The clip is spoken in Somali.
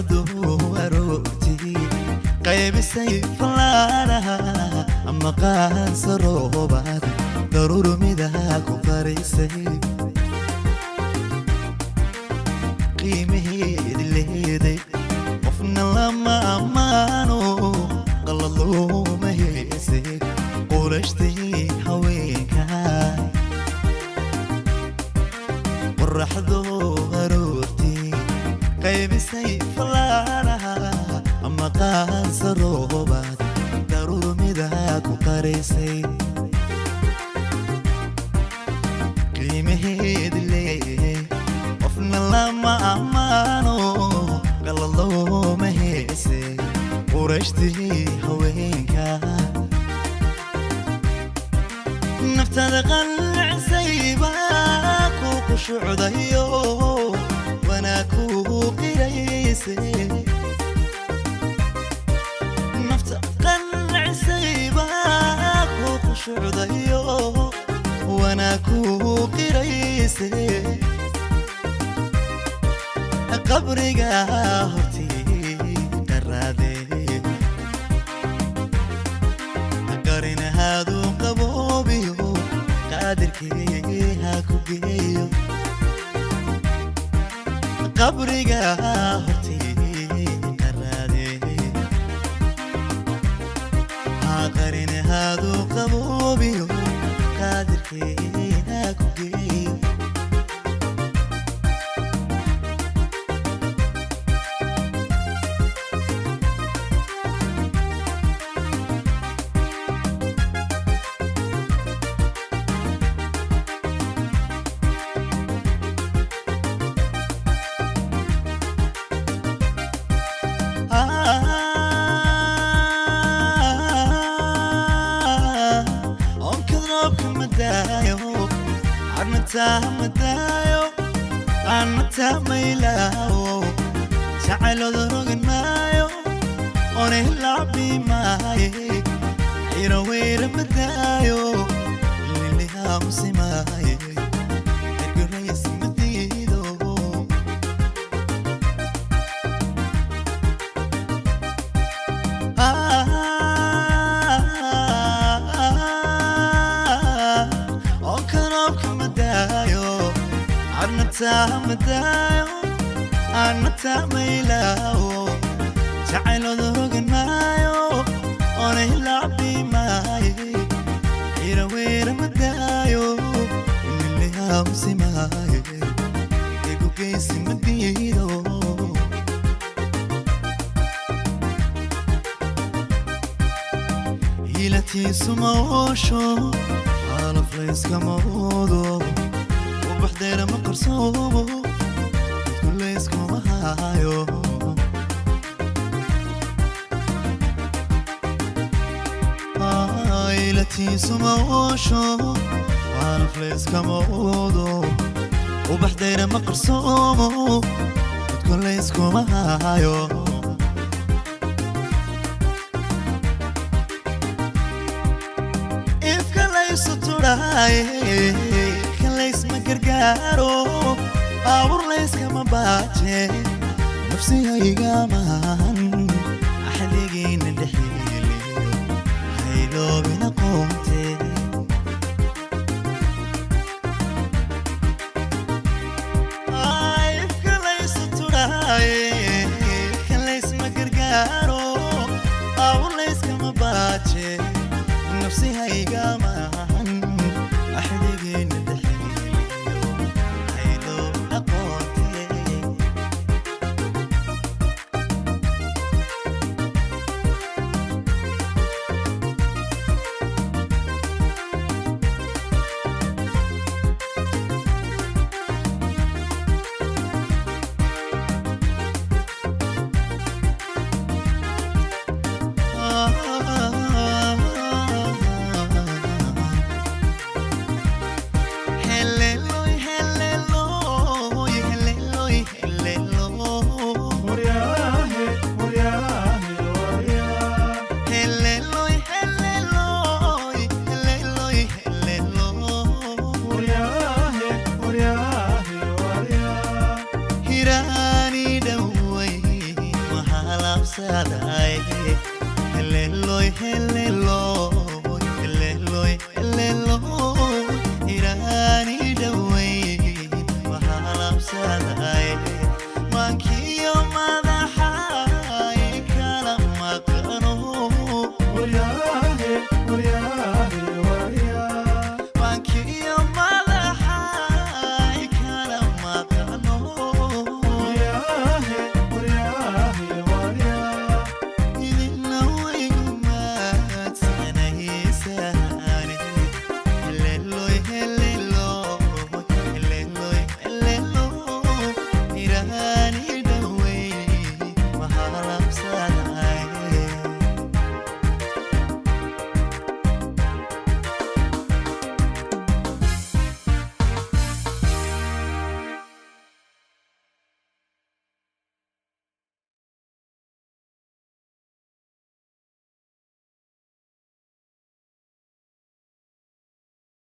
qorraxdu aroortii qaybisay falaaraha ama qaansa roobaad daruur midaha ku qarisay qiimaheedi leeday qofna lama ammaano qalalooma heesay qurashtii haweenka qorraxdu aroortii qaybisay falaaraha ama qaansa roobaad daruur midaha ku qarisay qiimaheedi leeday qofna lama ammaano qalalooma heesay qurashtii haweenka naftada qalcisayba ku khushuucdayo wana ku qiraysay nafta qalcisayba ku khushuucdayo wana ku qiraysay qabriga hortii qaraadee qarina hadu qaboobiyo qaadirkii ha ku geeyo qabriga hortii qaraadee qarina hadu qaboobiyo qaadirkii ha ku geeyo مدايو أنا تميلاو شعلو ذروق مايو أنا لعبي ماي يروير مدايو اللي همسي ماي القريس مديدو مدايو أنا تميلاو شعلو ذروق مايو أنا لعبي ماي يروير مدايو اللي همسي ماي يقو كيسي مديدو هيلتي سموشو أنا فليس كمودو وبحضير مقرصوبو كل اسكو مهايو عائلتي سموشو وانا فليس كمودو وبحضير مقرصوبو كل اسكو مهايو إفكا ليس تراي ليس مقرقارو أور ليس كما باجي نفسي هاي قامان أحلقين الدحيلي هاي لو بنا قومت